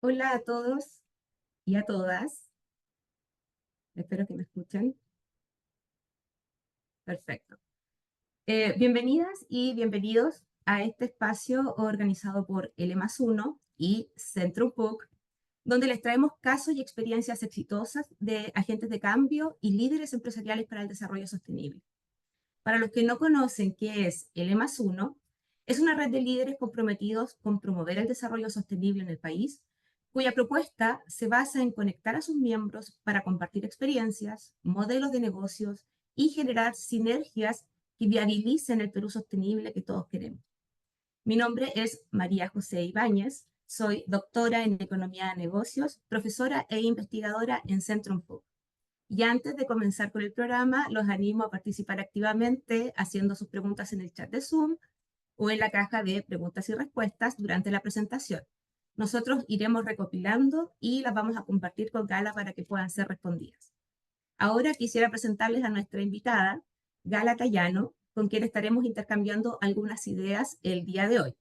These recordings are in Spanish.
Hola a todos y a todas. Espero que me escuchen. Perfecto. Bienvenidas y bienvenidos a este espacio organizado por L+1 y Centrum PUC, donde les traemos casos y experiencias exitosas de agentes de cambio y líderes empresariales para el desarrollo sostenible. Para los que no conocen qué es L+1, es una red de líderes comprometidos con promover el desarrollo sostenible en el país, cuya propuesta se basa en conectar a sus miembros para compartir experiencias, modelos de negocios y generar sinergias que viabilicen el Perú sostenible que todos queremos. Mi nombre es María José Ibáñez, soy doctora en Economía de Negocios, profesora e investigadora en Centrum PUC. Y antes de comenzar con el programa, los animo a participar activamente haciendo sus preguntas en el chat de Zoom o en la caja de preguntas y respuestas durante la presentación. Nosotros iremos recopilando y las vamos a compartir con Gala para que puedan ser respondidas. Ahora quisiera presentarles a nuestra invitada, Gala Cayano, con quien estaremos intercambiando algunas ideas el día de hoy.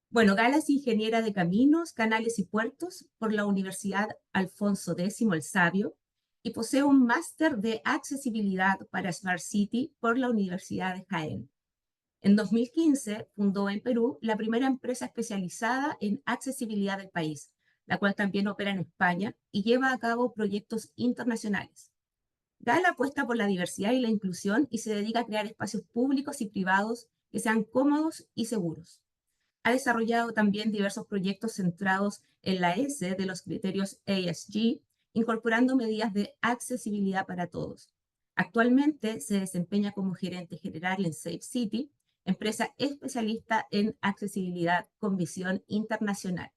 Bueno, Gala es ingeniera de caminos, canales y puertos por la Universidad Alfonso X el Sabio y posee un máster de accesibilidad para Smart City por la Universidad de Jaén. En 2015 fundó en Perú la primera empresa especializada en accesibilidad del país, la cual también opera en España y lleva a cabo proyectos internacionales. Gala apuesta por la diversidad y la inclusión y se dedica a crear espacios públicos y privados que sean cómodos y seguros. Ha desarrollado también diversos proyectos centrados en la S de los criterios ESG, incorporando medidas de accesibilidad para todos. Actualmente se desempeña como gerente general en Safe City, empresa especialista en accesibilidad con visión internacional.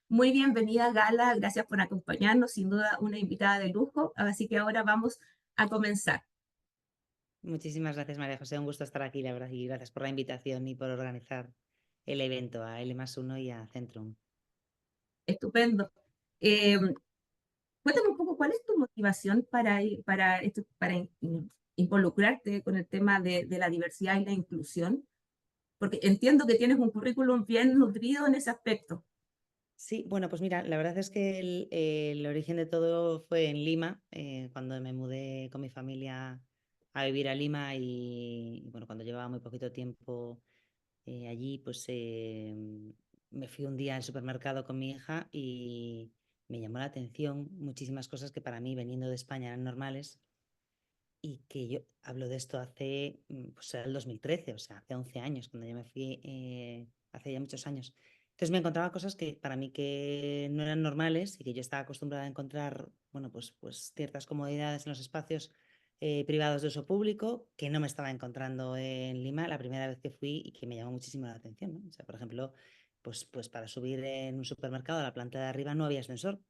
Muy bienvenida, Gala, gracias por acompañarnos, sin duda una invitada de lujo, así que ahora vamos a comenzar. Muchísimas gracias, María José. Un gusto estar aquí, la verdad, y gracias por la invitación y por organizar el evento a L+1 y a Centrum. Estupendo. Eh, Cuéntame un poco, ¿cuál es tu motivación para involucrarte con el tema de la diversidad y la inclusión? Porque entiendo que tienes un currículum bien nutrido en ese aspecto. Sí, bueno, pues mira, la verdad es que el origen de todo fue en Lima, cuando me mudé con mi familia a vivir a Lima y bueno, cuando llevaba muy poquito tiempo allí, pues me fui un día al supermercado con mi hija y me llamó la atención muchísimas cosas que para mí, veniendo de España, eran normales y que yo hablo de esto hace, pues era el 2013, o sea, hace 11 años, cuando yo me fui, hace ya muchos años. Entonces me encontraba cosas que para mí que no eran normales y que yo estaba acostumbrada a encontrar, bueno, pues ciertas comodidades en los espacios privados de uso público que no me estaba encontrando en Lima la primera vez que fui y que me llamó muchísimo la atención, ¿no? O sea, por ejemplo, pues para subir en un supermercado a la planta de arriba no había ascensor.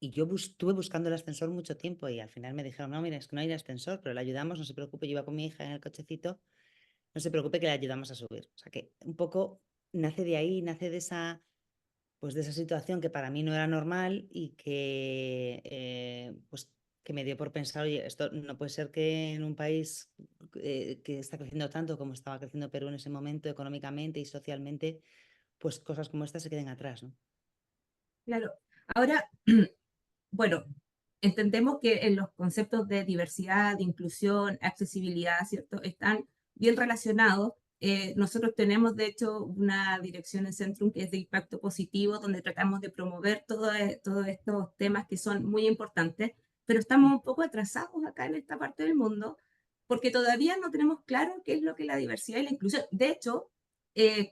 Y yo estuve buscando el ascensor mucho tiempo y al final me dijeron, no, mira, es que no hay ascensor, pero le ayudamos, no se preocupe, yo iba con mi hija en el cochecito, no se preocupe que le ayudamos a subir. O sea que un poco nace de ahí, nace de esa, pues de esa situación que para mí no era normal y que, pues, que me dio por pensar, oye, esto no puede ser que en un país que está creciendo tanto como estaba creciendo Perú en ese momento, económicamente y socialmente, pues cosas como estas se queden atrás, ¿no? Claro. Ahora, bueno, entendemos que en los conceptos de diversidad, de inclusión, accesibilidad, ¿cierto? Están bien relacionados. Nosotros tenemos, de hecho, una dirección en Centrum que es de impacto positivo, donde tratamos de promover todos estos temas que son muy importantes, pero estamos un poco atrasados acá en esta parte del mundo, porque todavía no tenemos claro qué es lo que es la diversidad y la inclusión. De hecho,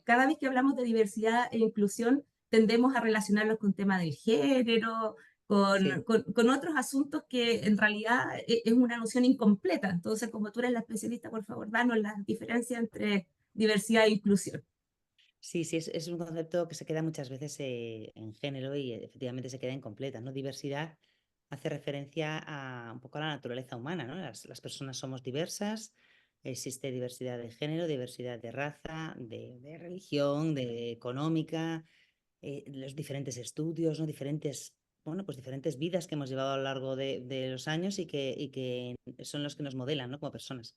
cada vez que hablamos de diversidad e inclusión, tendemos a relacionarlos con temas del género, Sí. con otros asuntos que en realidad es una noción incompleta. Entonces, como tú eres la especialista, por favor, danos la diferencia entre diversidad e inclusión. Sí, sí, es un concepto que se queda muchas veces en género y efectivamente se queda incompleta, ¿no? Diversidad hace referencia a un poco a la naturaleza humana, ¿no? Las personas somos diversas, existe diversidad de género, diversidad de raza, de religión, de económica, los diferentes estudios, ¿no? Diferentes, bueno, pues diferentes vidas que hemos llevado a lo largo de los años y que son los que nos modelan, ¿no? Como personas.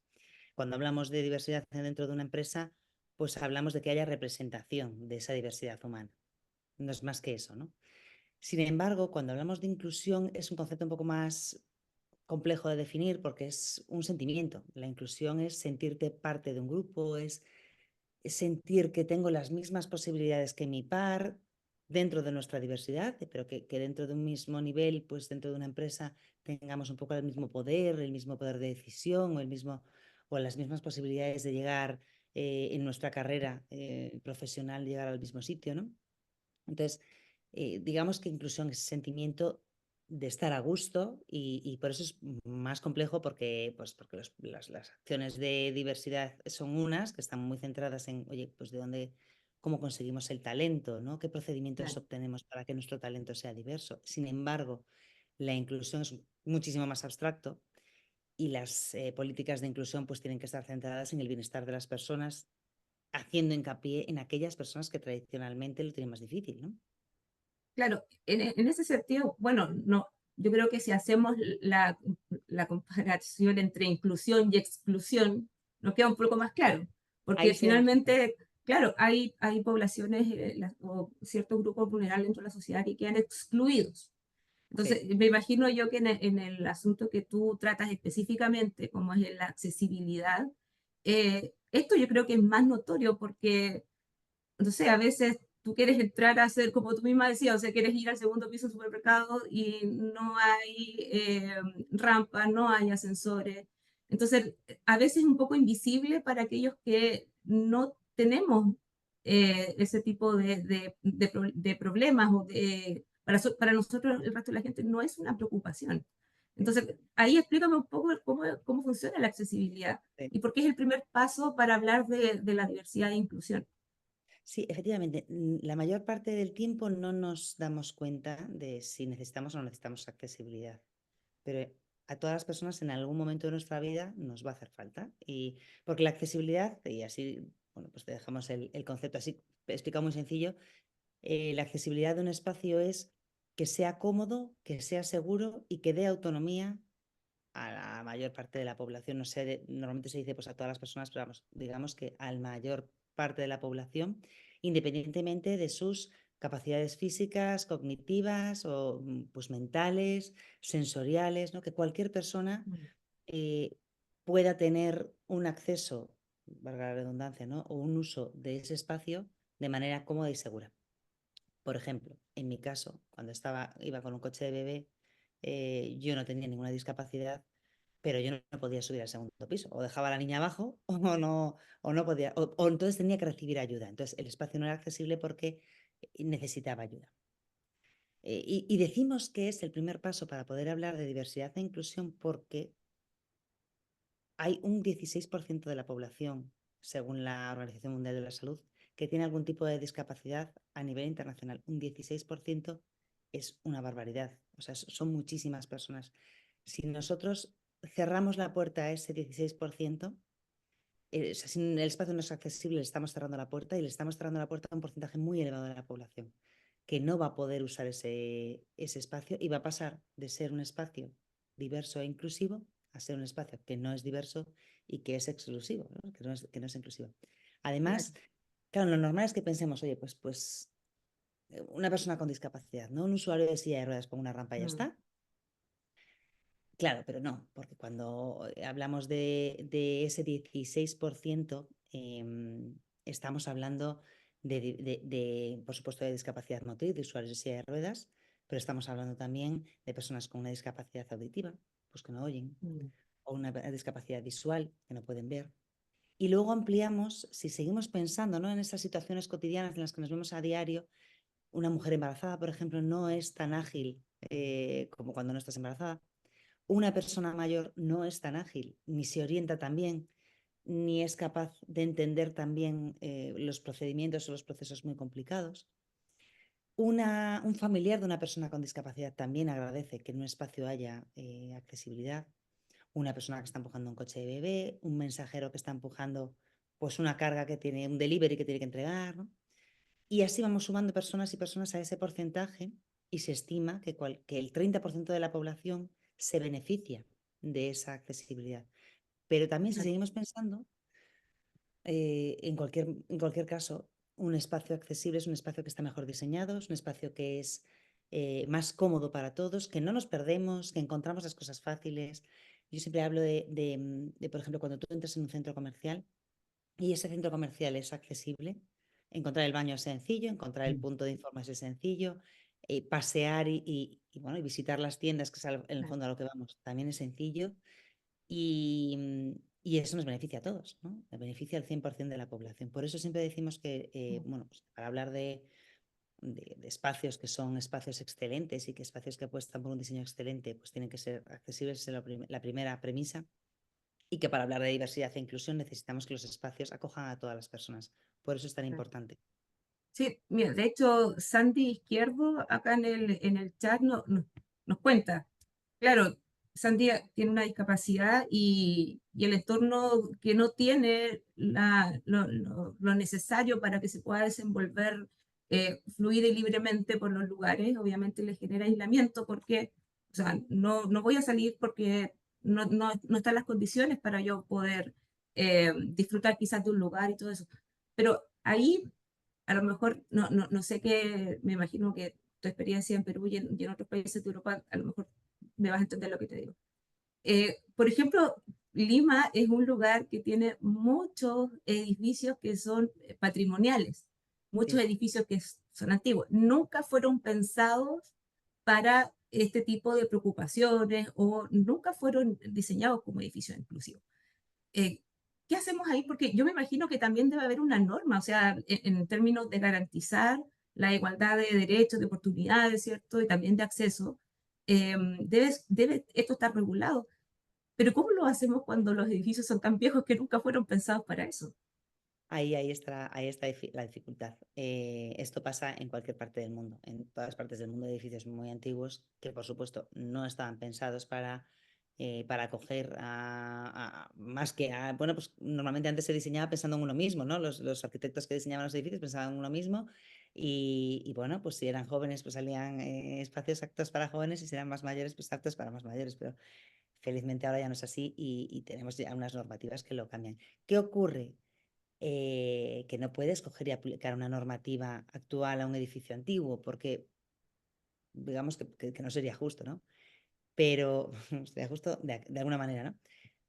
Cuando hablamos de diversidad dentro de una empresa, pues hablamos de que haya representación de esa diversidad humana. No es más que eso, ¿no? Sin embargo, cuando hablamos de inclusión es un concepto un poco más complejo de definir porque es un sentimiento. La inclusión es sentirte parte de un grupo, es sentir que tengo las mismas posibilidades que mi par dentro de nuestra diversidad, pero que dentro de un mismo nivel, pues dentro de una empresa tengamos un poco el mismo poder de decisión o las mismas posibilidades de llegar en nuestra carrera profesional, llegar al mismo sitio, ¿no? Entonces, digamos que inclusión es sentimiento de estar a gusto y por eso es más complejo porque, pues, porque las acciones de diversidad son unas que están muy centradas en, oye, pues de dónde, cómo conseguimos el talento, ¿no? ¿Qué procedimientos Claro, obtenemos para que nuestro talento sea diverso? Sin embargo, la inclusión es muchísimo más abstracto y las políticas de inclusión pues tienen que estar centradas en el bienestar de las personas, haciendo hincapié en aquellas personas que tradicionalmente lo tienen más difícil, ¿no? claro, en ese sentido, bueno, no, yo creo que si hacemos la comparación entre inclusión y exclusión, nos queda un poco más claro, Ahí porque se ve más claro. finalmente, claro, hay poblaciones o ciertos grupos vulnerables dentro de la sociedad que quedan excluidos. Sí, Entonces, me imagino yo que en el asunto que tú tratas específicamente, como es la accesibilidad, esto yo creo que es más notorio porque no sé, a veces tú quieres entrar a hacer, como tú misma decías, o sea, quieres ir al segundo piso del supermercado y no hay rampas, no hay ascensores. Entonces, a veces es un poco invisible para aquellos que no tenemos ese tipo de problemas o para nosotros, el resto de la gente, no es una preocupación. Entonces, ahí explícame un poco cómo funciona la accesibilidad sí. y por qué es el primer paso para hablar de la diversidad e inclusión. Sí, efectivamente, la mayor parte del tiempo no nos damos cuenta de si necesitamos o no necesitamos accesibilidad, pero a todas las personas en algún momento de nuestra vida nos va a hacer falta. Y porque la accesibilidad, y así, bueno, pues te dejamos el concepto así explicado muy sencillo, la accesibilidad de un espacio es que sea cómodo, que sea seguro y que dé autonomía a la mayor parte de la población. No sé, normalmente se dice pues a todas las personas, pero vamos, digamos que a la mayor parte de la población, independientemente de sus capacidades físicas, cognitivas o pues mentales, sensoriales, ¿no? Que cualquier persona eh, pueda tener un acceso, valga la redundancia, ¿no? O un uso de ese espacio de manera cómoda y segura. Por ejemplo, en mi caso, cuando iba con un coche de bebé, yo no tenía ninguna discapacidad, pero yo no podía subir al segundo piso. O dejaba a la niña abajo o no podía, o entonces tenía que recibir ayuda. Entonces el espacio no era accesible porque necesitaba ayuda. Y decimos que es el primer paso para poder hablar de diversidad e inclusión porque hay un 16% de la población, según la Organización Mundial de la Salud, que tiene algún tipo de discapacidad a nivel internacional. Un 16% es una barbaridad. O sea, son muchísimas personas. Si nosotros cerramos la puerta a ese 16%, o sea, si el espacio no es accesible, le estamos cerrando la puerta y le estamos cerrando la puerta a un porcentaje muy elevado de la población que no va a poder usar ese espacio y va a pasar de ser un espacio diverso e inclusivo a ser un espacio que no es diverso y que es exclusivo, ¿no? Que no es inclusivo. Claro. Además, claro, lo normal es que pensemos, oye, una persona con discapacidad, ¿no? Un usuario de silla de ruedas con una rampa y ya Mm. está. Claro, pero no, porque cuando hablamos de ese 16%, estamos hablando por supuesto, de discapacidad motriz, de usuarios de silla de ruedas, pero estamos hablando también de personas con una discapacidad auditiva, pues que no oyen, Mm. o una discapacidad visual, que no pueden ver. Y luego ampliamos, si seguimos pensando, ¿no? En esas situaciones cotidianas en las que nos vemos a diario, una mujer embarazada, por ejemplo, no es tan ágil como cuando no estás embarazada. Una persona mayor no es tan ágil, ni se orienta tan bien, ni es capaz de entender también los procedimientos o los procesos muy complicados. Un familiar de una persona con discapacidad también agradece que en un espacio haya accesibilidad. Una persona que está empujando un coche de bebé, un mensajero que está empujando pues una carga que tiene, un delivery que tiene que entregar, ¿no? Y así vamos sumando personas y personas a ese porcentaje y se estima que el 30% de la población se beneficia de esa accesibilidad. Pero también si Claro. seguimos pensando, en cualquier caso, un espacio accesible es un espacio que está mejor diseñado, es un espacio que es más cómodo para todos, que no nos perdemos, que encontramos las cosas fáciles. Yo siempre hablo por ejemplo, cuando tú entras en un centro comercial y ese centro comercial es accesible, encontrar el baño es sencillo, encontrar el Mm, punto de informes es sencillo, pasear bueno, y visitar las tiendas, que es en el claro, fondo a lo que vamos, también es sencillo. Y eso nos beneficia a todos, ¿no? Nos beneficia al 100% de la población. Por eso siempre decimos que, mm, bueno, pues para hablar de espacios que son espacios excelentes y que espacios que apuestan por un diseño excelente, pues tienen que ser accesibles, esa es la primera premisa. Y que para hablar de diversidad e inclusión necesitamos que los espacios acojan a todas las personas. Por eso es tan claro. importante. Sí, mira, de hecho, Sandy Izquierdo acá en el chat nos cuenta. Claro, Sandy tiene una discapacidad y el entorno que no tiene lo necesario para que se pueda desenvolver fluida y libremente por los lugares, obviamente le genera aislamiento porque, o sea, no voy a salir porque no están las condiciones para yo poder disfrutar quizás de un lugar y todo eso. Pero ahí a lo mejor, no sé qué, me imagino que tu experiencia en Perú y en otros países de Europa, a lo mejor me vas a entender lo que te digo. Por ejemplo, Lima es un lugar que tiene muchos edificios que son patrimoniales, muchos Sí. edificios que son antiguos. Nunca fueron pensados para este tipo de preocupaciones o nunca fueron diseñados como edificios inclusivos. eh, ¿Qué hacemos ahí? Porque yo me imagino que también debe haber una norma, o sea, en términos de garantizar la igualdad de derechos, de oportunidades, ¿cierto? Y también de acceso. Debe esto estar regulado. Pero ¿cómo lo hacemos cuando los edificios son tan viejos que nunca fueron pensados para eso? Ahí está la dificultad. Esto pasa en cualquier parte del mundo. En todas partes del mundo hay edificios muy antiguos que, por supuesto, no estaban pensados para acoger más que a... Bueno, pues normalmente antes se diseñaba pensando en uno mismo, ¿no? Los arquitectos que diseñaban los edificios pensaban en uno mismo bueno, pues si eran jóvenes, pues salían espacios aptos para jóvenes y si eran más mayores, pues aptos para más mayores. Pero felizmente ahora ya no es así y tenemos ya unas normativas que lo cambian. ¿Qué ocurre? Que no puedes coger y aplicar una normativa actual a un edificio antiguo, porque digamos que no sería justo, ¿no? Pero sería justo de alguna manera, ¿no?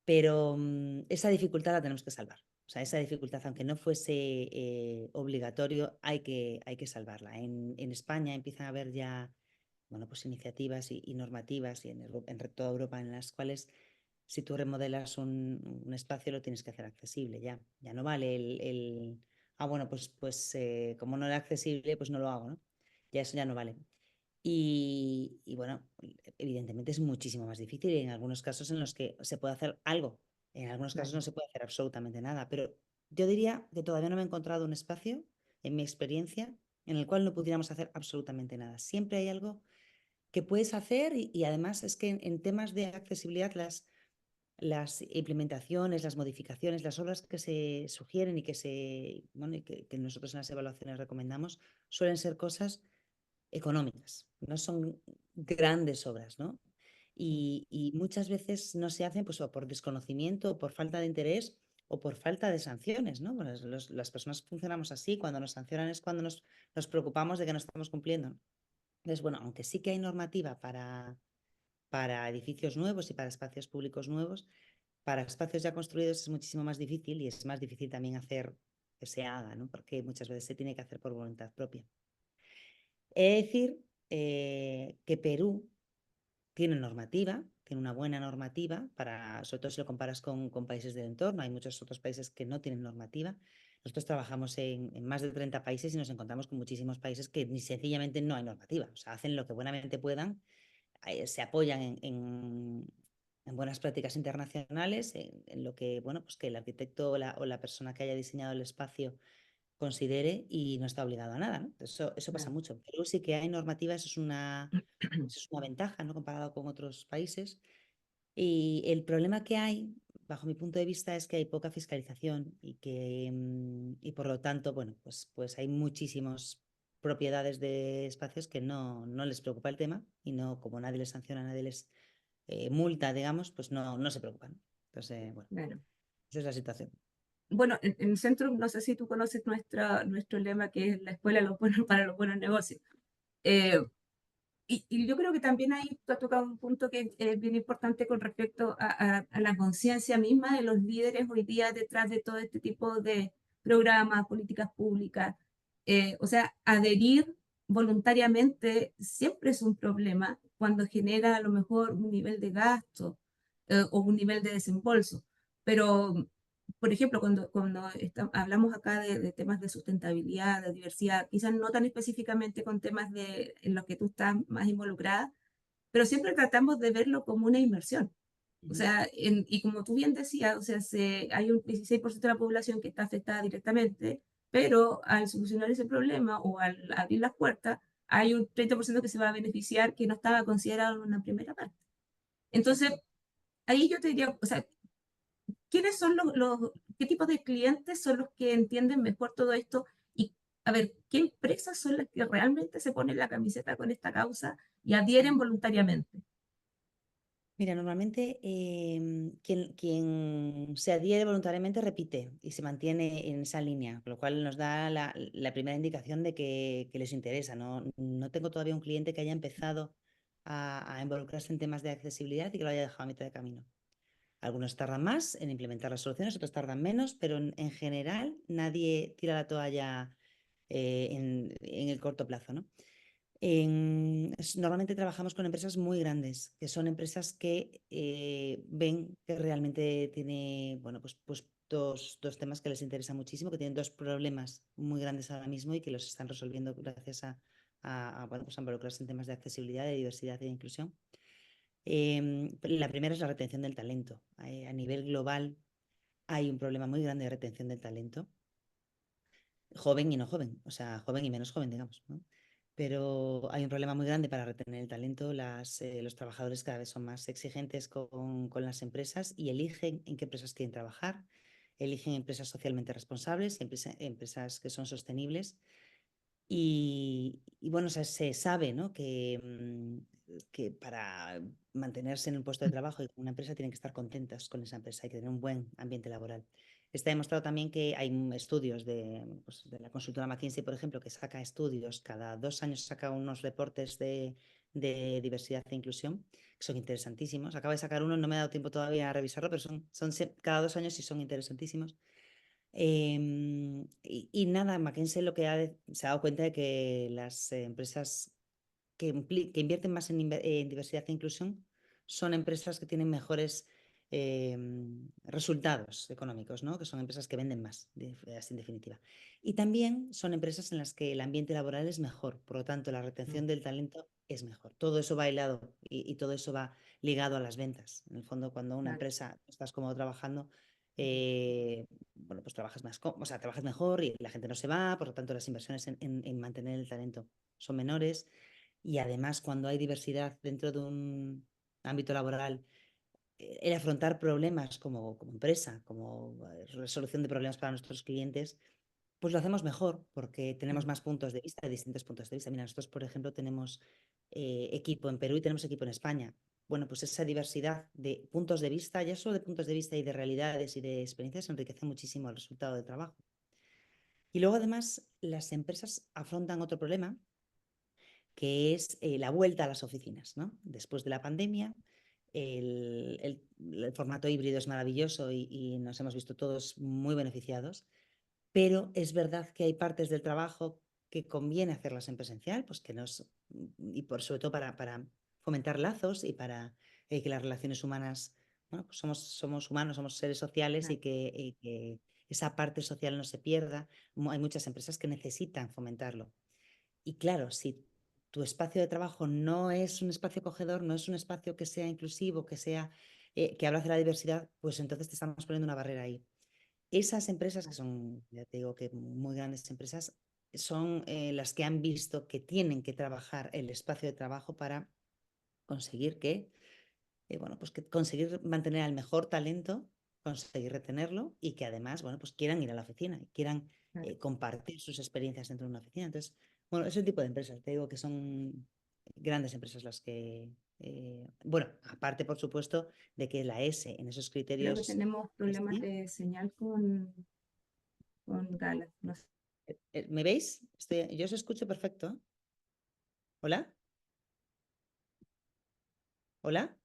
Pero esa dificultad la tenemos que salvar. O sea, esa dificultad, aunque no fuese obligatorio, hay que salvarla. En España empiezan a haber ya, bueno, pues iniciativas y normativas y en toda Europa en las cuales si tú remodelas un espacio lo tienes que hacer accesible ya. Ya no vale bueno, pues como no era accesible, pues no lo hago, ¿no? Ya eso ya no vale. Bueno, evidentemente es muchísimo más difícil y en algunos casos en los que se puede hacer algo, en algunos casos Claro, no se puede hacer absolutamente nada, pero yo diría que todavía no me he encontrado un espacio, en mi experiencia, en el cual no pudiéramos hacer absolutamente nada. Siempre hay algo que puedes hacer y además es que en temas de accesibilidad las implementaciones, las modificaciones, las obras que se sugieren bueno, y que nosotros en las evaluaciones recomendamos suelen ser cosas económicas, no son grandes obras, ¿no? Y muchas veces no se hacen pues, o por desconocimiento, o por falta de interés o por falta de sanciones, ¿no? Bueno, las personas funcionamos así, cuando nos sancionan es cuando nos preocupamos de que no estamos cumpliendo. Entonces, bueno, aunque sí que hay normativa para edificios nuevos y para espacios públicos nuevos, para espacios ya construidos es muchísimo más difícil y es más difícil también hacer que se haga, ¿no? Porque muchas veces se tiene que hacer por voluntad propia. He de decir que Perú tiene normativa, tiene una buena normativa, sobre todo si lo comparas con países del entorno. Hay muchos otros países que no tienen normativa. Nosotros trabajamos en más de 30 países y nos encontramos con muchísimos países que ni sencillamente no hay normativa. O sea, hacen lo que buenamente puedan, se apoyan en buenas prácticas internacionales, en lo que, bueno, pues que el arquitecto o la persona que haya diseñado el espacio considere y no está obligado a nada, ¿no? Eso pasa claro. mucho. En Perú sí que hay normativa, eso es una ventaja, ¿no? Comparado con otros países. Y el problema que hay, bajo mi punto de vista, es que hay poca fiscalización y por lo tanto, bueno, pues hay muchísimas propiedades de espacios que no les preocupa el tema y no, como nadie les sanciona, nadie les multa, digamos, pues no se preocupan. Entonces, bueno, Claro. esa es la situación. Bueno, en Centrum, no sé si tú conoces nuestro lema que es la escuela de para los buenos negocios. Eh, y yo creo que también ahí tú has tocado un punto que es bien importante con respecto a la conciencia misma de los líderes hoy día detrás de todo este tipo de programas, políticas públicas. O sea, adherir voluntariamente siempre es un problema cuando genera a lo mejor un nivel de gasto o un nivel de desembolso. Pero, por ejemplo, hablamos acá de temas de sustentabilidad, de diversidad, quizás no tan específicamente con temas en los que tú estás más involucrada, pero siempre tratamos de verlo como una inversión. O Ujú. sea, y como tú bien decías, o sea, hay un 16% de la población que está afectada directamente, pero al solucionar ese problema o al abrir las puertas, hay un 30% que se va a beneficiar que no estaba considerado en una primera parte. Entonces, Exacto. ahí yo te diría, o sea, ¿quiénes son qué tipo de clientes son los que entienden mejor todo esto? Y, a ver, ¿qué empresas son las que realmente se ponen la camiseta con esta causa y adhieren voluntariamente? Mira, normalmente quien se adhiere voluntariamente repite y se mantiene en esa línea, con lo cual nos da la primera indicación de que les interesa. No tengo todavía un cliente que haya empezado a involucrarse en temas de accesibilidad y que lo haya dejado a mitad de camino. Algunos tardan más en implementar las soluciones, otros tardan menos, pero en general nadie tira la toalla en el corto plazo, ¿no? Normalmente trabajamos con empresas muy grandes, que son empresas que ven que realmente tiene, bueno, pues dos temas que les interesan muchísimo, que tienen dos problemas muy grandes ahora mismo y que los están resolviendo gracias bueno, pues a involucrarse en temas de accesibilidad, de diversidad e inclusión. La primera es la retención del talento. A nivel global hay un problema muy grande de retención del talento, joven y no joven, o sea, joven y menos joven, digamos, ¿no? Pero hay un problema muy grande para retener el talento. Los trabajadores cada vez son más exigentes con las empresas y eligen en qué empresas quieren trabajar, eligen empresas socialmente responsables, empresas que son sostenibles y bueno, se sabe, ¿no? Que para mantenerse en un puesto de trabajo y con una empresa tienen que estar contentas con esa empresa, hay que tener un buen ambiente laboral. Está demostrado también que hay estudios pues, de la consultora McKinsey, por ejemplo, que saca estudios, cada 2 años saca unos reportes de diversidad e inclusión, que son interesantísimos. Acabo de sacar uno, no me ha dado tiempo todavía a revisarlo, pero son cada 2 años y son interesantísimos. Y nada, McKinsey se ha dado cuenta de que las empresas que invierten más en diversidad e inclusión son empresas que tienen mejores resultados económicos, ¿no? Que son empresas que venden más, así en definitiva. Y también son empresas en las que el ambiente laboral es mejor, por lo tanto la retención del talento es mejor. Todo eso va hilado y todo eso va ligado a las ventas. En el fondo, cuando una Claro. empresa estás cómodo trabajando, eh, bueno, pues o sea, trabajas mejor y la gente no se va, por lo tanto las inversiones en mantener el talento son menores y además cuando hay diversidad dentro de un ámbito laboral, el afrontar problemas como empresa, como resolución de problemas para nuestros clientes, pues lo hacemos mejor porque tenemos Mm. más puntos de vista, distintos puntos de vista. Mira, nosotros, por ejemplo, tenemos equipo en Perú y tenemos equipo en España. Bueno, pues esa diversidad de puntos de vista, ya solo de puntos de vista y de realidades y de experiencias, enriquece muchísimo el resultado del trabajo. Y luego, además, las empresas afrontan otro problema, que es la vuelta a las oficinas, ¿no? Después de la pandemia, el formato híbrido es maravilloso y nos hemos visto todos muy beneficiados, pero es verdad que hay partes del trabajo que conviene hacerlas en presencial, pues sobre todo para fomentar lazos y para que las relaciones humanas, bueno, pues somos humanos, somos seres sociales Claro. y que esa parte social no se pierda. Hay muchas empresas que necesitan fomentarlo. Y claro, si tu espacio de trabajo no es un espacio acogedor, no es un espacio que sea inclusivo, que abrace la diversidad, pues entonces te estamos poniendo una barrera ahí. Esas empresas, que Claro. son, ya te digo que muy grandes empresas, son las que han visto que tienen que trabajar el espacio de trabajo para conseguir bueno, pues que conseguir mantener al mejor talento, conseguir retenerlo y que además, bueno, pues quieran ir a la oficina y quieran Claro. compartir sus experiencias dentro de una oficina. Entonces, bueno, ese tipo de empresas, te digo que son grandes empresas las que, bueno, aparte, por supuesto, de que la S en esos Creo que criterios tenemos problemas esté. de señal con Gala. No sé. ¿Me veis? Yo os escucho perfecto. ¿Hola? ¿Hola?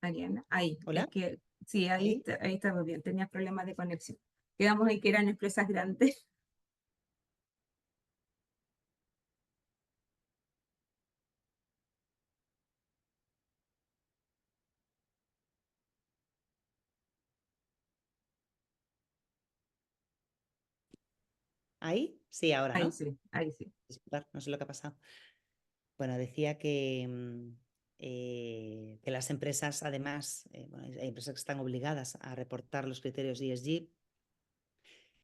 Mariana, ahí, es ¿Hola? que sí, ¿Ahí? ahí estamos bien, tenías problemas de conexión. Quedamos en que eran empresas grandes. ¿Ahí? Sí, ahora, Ahí ¿no? sí, ahí sí. Disculpad, no sé lo que ha pasado. Bueno, decía que las empresas, además, bueno, hay empresas que están obligadas a reportar los criterios ESG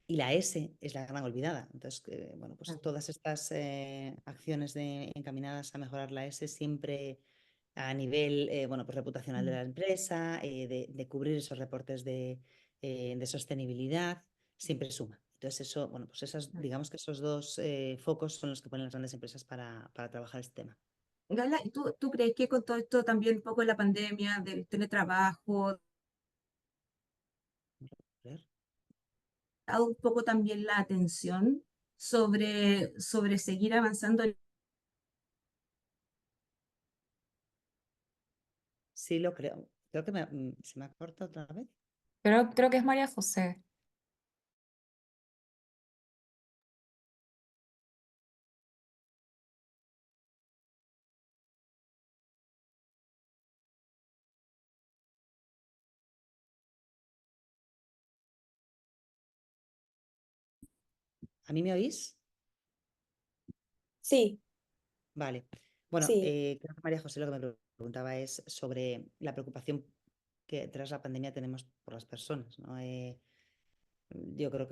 y la S es la gran olvidada. Entonces, bueno, pues Claro. todas estas acciones encaminadas a mejorar la S siempre a nivel, bueno, pues reputacional de Mm. la empresa, de cubrir esos reportes de sostenibilidad, siempre suma. Entonces, eso, bueno, pues esas, Claro. digamos que esos dos focos son los que ponen las grandes empresas para trabajar este tema. Gala, ¿tú crees que con todo esto también un poco de la pandemia, del teletrabajo, A ver. ha dado un poco también la atención sobre seguir avanzando? Sí, lo creo. Creo que se me ha cortado otra vez. Creo que es María José. ¿A mí me oís? Sí, Vale. Bueno, sí. creo que María José lo que me preguntaba es sobre la preocupación que tras la pandemia tenemos por las personas, ¿no? Yo creo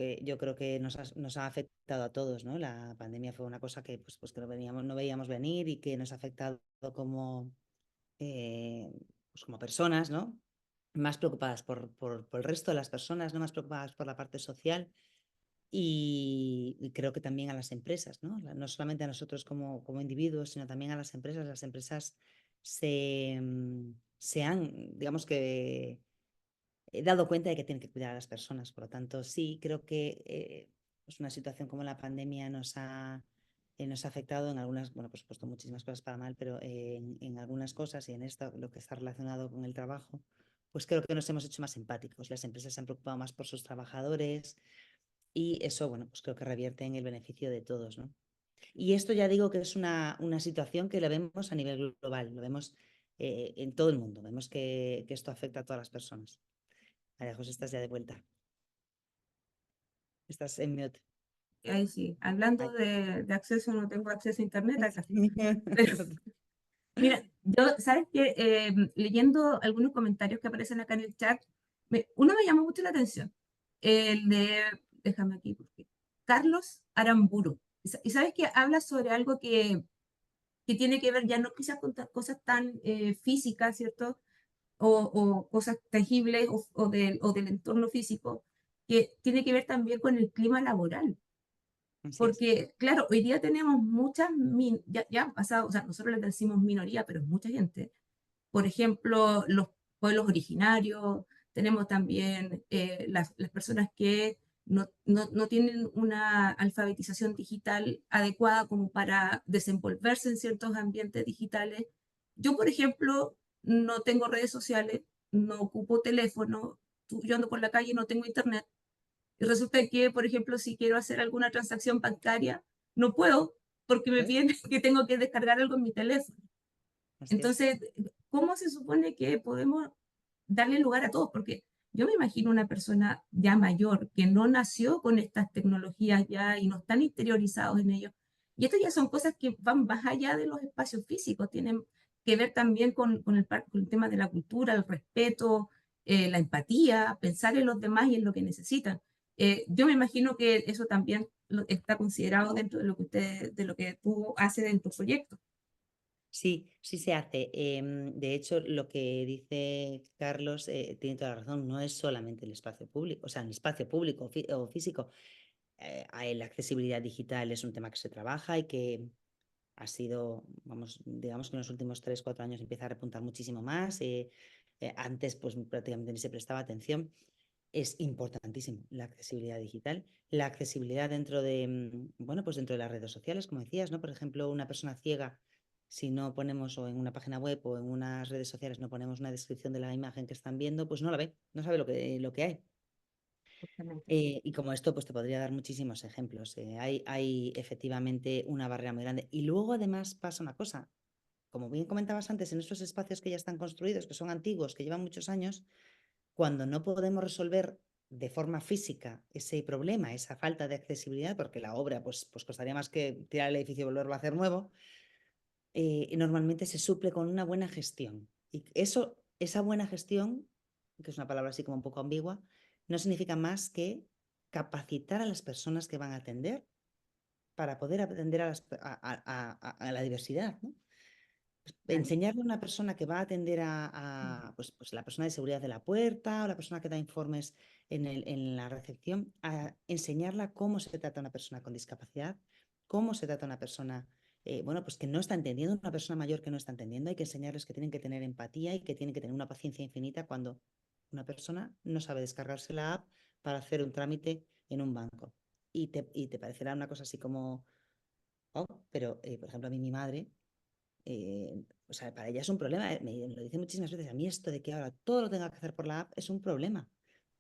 que nos ha afectado a todos, ¿no? La pandemia fue una cosa que, pues que no veíamos venir y que nos ha afectado como, eh, pues como personas, ¿no? Más preocupadas por el resto de las personas, no más preocupadas por la parte social. Y creo que también a las empresas, ¿no? No solamente a nosotros como individuos, sino también a las empresas. Las empresas se han, digamos que, dado cuenta de que tienen que cuidar a las personas. Por lo tanto, sí, creo que pues una situación como la pandemia nos ha afectado en algunas, bueno, por supuesto, muchísimas cosas para mal, pero en algunas cosas y en esto, lo que está relacionado con el trabajo, pues creo que nos hemos hecho más empáticos. Las empresas se han preocupado más por sus trabajadores y eso, bueno, pues creo que revierte en el beneficio de todos, ¿no? Y esto ya digo que es una situación que la vemos a nivel global, lo vemos en todo el mundo, vemos que esto afecta a todas las personas. María José, estás ya de vuelta. Estás en mute. Ahí sí, hablando Ay. de acceso, no tengo acceso a internet acá. Pero, mira, yo, ¿sabes qué? Leyendo algunos comentarios que aparecen acá en el chat, uno me llamó mucho la atención. El de, déjame aquí, porque Carlos Aramburu. Y sabes que habla sobre algo que tiene que ver ya no quizás con cosas tan físicas, ¿cierto? O cosas tangibles o del entorno físico, que tiene que ver también con el clima laboral. Así es. Porque, claro, hoy día tenemos muchas, ya han pasado, o sea, nosotros les decimos minoría, pero es mucha gente. Por ejemplo, los pueblos originarios, tenemos también las personas que no tienen una alfabetización digital adecuada como para desenvolverse en ciertos ambientes digitales. Yo, por ejemplo, no tengo redes sociales, no ocupo teléfono, yo ando por la calle y no tengo internet. Y resulta que, por ejemplo, si quiero hacer alguna transacción bancaria, no puedo porque me ¿Ves? piden que tengo que descargar algo en mi teléfono. Así es. Entonces, ¿cómo se supone que podemos darle lugar a todos? Porque yo me imagino una persona ya mayor que no nació con estas tecnologías ya y no están interiorizados en ellos. Y estas ya son cosas que van más allá de los espacios físicos, tienen que ver también con el tema de la cultura, el respeto, la empatía, pensar en los demás y en lo que necesitan. Yo me imagino que eso también está considerado dentro de lo que de lo que tú haces en tu proyecto. Sí, sí se hace. De hecho, lo que dice Carlos tiene toda la razón. No es solamente el espacio público, o sea, el espacio público o físico. La accesibilidad digital es un tema que se trabaja y que ha sido, vamos, digamos que en los últimos 3, 4 años empieza a repuntar muchísimo más. Antes, pues prácticamente ni se prestaba atención. es importantísimo la accesibilidad digital, la accesibilidad dentro de, bueno, pues dentro de las redes sociales, como decías, ¿no? Por ejemplo, una persona ciega, si no ponemos o en una página web o en unas redes sociales no ponemos una descripción de la imagen que están viendo, pues no la ve, no sabe lo que hay. Justamente. Y como esto, pues te podría dar muchísimos ejemplos. Hay efectivamente una barrera muy grande. Y luego además pasa una cosa, como bien comentabas antes, en estos espacios que ya están construidos, que son antiguos, que llevan muchos años, cuando no podemos resolver de forma física ese problema, esa falta de accesibilidad, porque la obra pues costaría más que tirar el edificio y volverlo a hacer nuevo, normalmente se suple con una buena gestión. Y esa buena gestión, que es una palabra así como un poco ambigua, no significa más que capacitar a las personas que van a atender para poder atender a la diversidad, ¿no? Claro, Enseñarle a una persona que va a atender pues la persona de seguridad de la puerta o la persona que da informes en la recepción, a enseñarla cómo se trata a una persona con discapacidad, cómo se trata a una persona, bueno, pues que no está entendiendo, una persona mayor que no está entendiendo. Hay que enseñarles que tienen que tener empatía y que tienen que tener una paciencia infinita cuando una persona no sabe descargarse la app para hacer un trámite en un banco. Y te parecerá una cosa así como, oh, pero por ejemplo a mí mi madre o sea, para ella es un problema, me lo dice muchísimas veces, a mí esto de que ahora todo lo tenga que hacer por la app es un problema,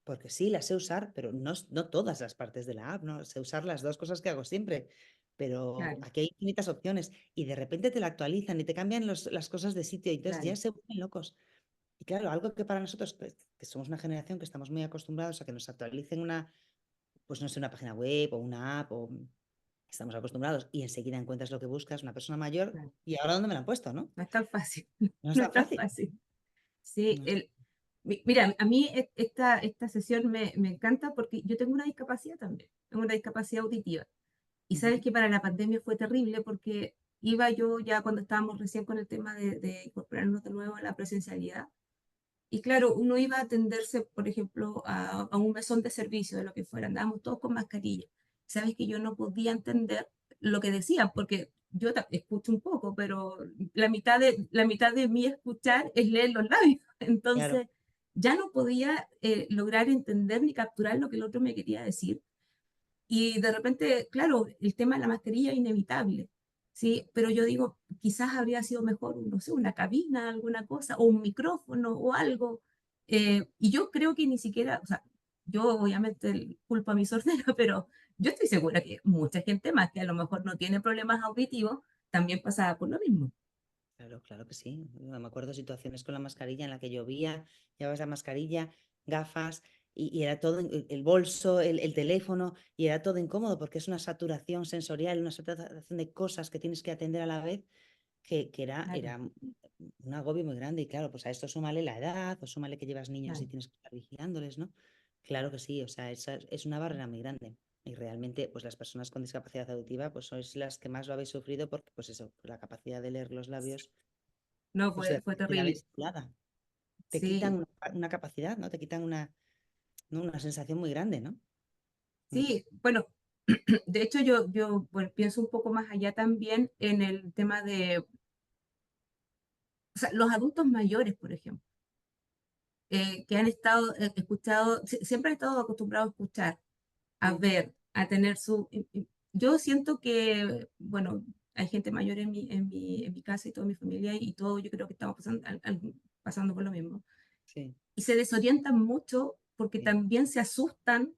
porque sí, la sé usar, pero no todas las partes de la app, no sé usar las dos cosas que hago siempre, pero claro, aquí hay infinitas opciones y de repente te la actualizan y te cambian las cosas de sitio y entonces ya claro, se vuelven locos. Y claro, algo que para nosotros, pues, que somos una generación que estamos muy acostumbrados a que nos actualicen pues no sé, una página web o una app o estamos acostumbrados y enseguida encuentras lo que buscas, una persona mayor, claro. ¿y ahora dónde me la han puesto, no? No es tan fácil, No es no es tan tan fácil. fácil. Sí, No es- mira, a mí esta sesión me encanta porque yo tengo una discapacidad también, tengo una discapacidad auditiva. Y sabes Ujú. que para la pandemia fue terrible porque iba yo ya cuando estábamos recién con el tema de incorporarnos de nuevo a la presencialidad. Y claro, uno iba a atenderse, por ejemplo, a un mesón de servicio, de lo que fuera, andábamos todos con mascarilla. Sabes que yo no podía entender lo que decían, porque yo escucho un poco, pero la mitad de mi escuchar es leer los labios. Claro, Entonces, ya no podía lograr entender ni capturar lo que el otro me quería decir. Y de repente, claro, el tema de la mascarilla es inevitable, ¿sí? Pero yo digo, quizás habría sido mejor, no sé, una cabina, alguna cosa, o un micrófono o algo. Y yo creo que ni siquiera, o sea, yo obviamente culpo a mi sordera, pero yo estoy segura que mucha gente más que a lo mejor no tiene problemas auditivos, también pasaba por lo mismo. claro que sí. Yo me acuerdo situaciones con la mascarilla en la que llovía, llevabas la mascarilla, gafas y era todo, el bolso, el teléfono, y era todo incómodo porque es una saturación sensorial, una saturación de cosas que tienes que atender a la vez que era, Claro, era un agobio muy grande. Y claro, pues a esto súmale la edad o súmale que llevas niños y claro. tienes que estar vigilándoles, ¿no? Claro que sí, o sea, esa es una barrera muy grande. Y realmente, pues las personas con discapacidad auditiva, pues sois las que más lo habéis sufrido porque, pues eso, la capacidad de leer los labios, No, pues fue, de fue repente la terrible. ves nublada. Te quitan Sí, una capacidad, ¿no? Te quitan ¿no? Una sensación muy grande, ¿no? Mm. sí, bueno, de hecho yo bueno, pienso un poco más allá también en el tema de, o sea, los adultos mayores, por ejemplo, que han estado, escuchado, siempre han estado acostumbrados a escuchar, a Mm. ver, a tener su... Yo siento que, bueno, hay gente mayor en mi casa y toda mi familia y todo, yo creo que estamos pasando por lo mismo. Sí, Y se desorientan mucho porque sí. también se asustan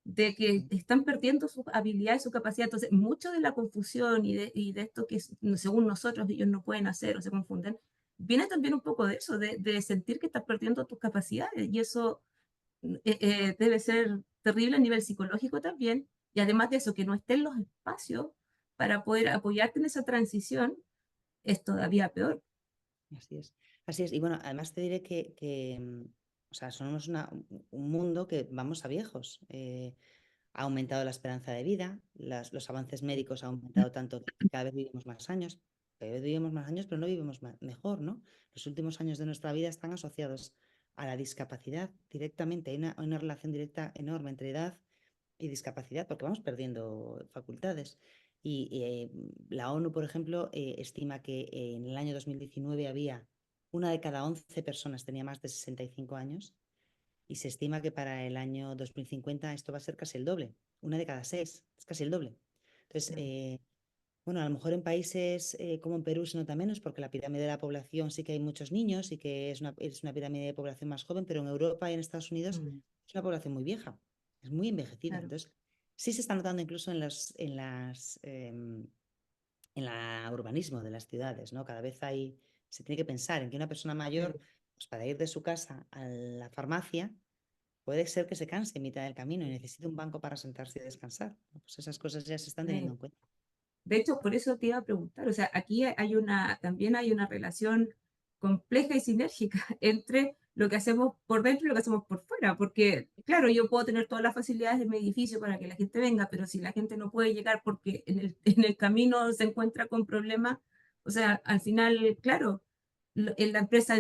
de que Mm. están perdiendo sus habilidades, su capacidad. Entonces, mucho de la confusión y de esto que según nosotros ellos no pueden hacer o se confunden, viene también un poco de eso, de sentir que estás perdiendo tus capacidades. Y eso debe ser terrible a nivel psicológico también. Y además de eso, que no estén los espacios para poder apoyarte en esa transición, es todavía peor. Así es. Así es. Y bueno, además te diré o sea, somos un mundo que vamos a viejos. Ha aumentado la esperanza de vida, los avances médicos han aumentado tanto que cada vez vivimos más años. Cada vez vivimos más años, pero no vivimos mejor, ¿no? Los últimos años de nuestra vida están asociados a la discapacidad directamente. Hay una relación directa enorme entre edad y discapacidad porque vamos perdiendo facultades. Y la ONU, por ejemplo, estima que en el año 2019 había una de cada 11 personas tenía más de 65 años y se estima que para el año 2050 esto va a ser casi el doble, 1 de cada 6, es casi el doble. Entonces, bueno, a lo mejor en países como en Perú se nota menos porque la pirámide de la población sí que hay muchos niños y que es una pirámide de población más joven, pero en Europa y en Estados Unidos Mm, es una población muy vieja, es muy envejecida. claro, Entonces, sí se está notando incluso en la urbanismo de las ciudades, ¿no? Cada vez se tiene que pensar en que una persona mayor, sí, pues para ir de su casa a la farmacia, puede ser que se canse en mitad del camino y necesite un banco para sentarse y descansar, ¿no? Pues esas cosas ya se están teniendo sí. en cuenta. De hecho, por eso te iba a preguntar, o sea, aquí también hay una relación compleja y sinérgica entre lo que hacemos por dentro y lo que hacemos por fuera, porque, claro, yo puedo tener todas las facilidades de mi edificio para que la gente venga, pero si la gente no puede llegar porque en el camino se encuentra con problemas, o sea, al final, claro, la empresa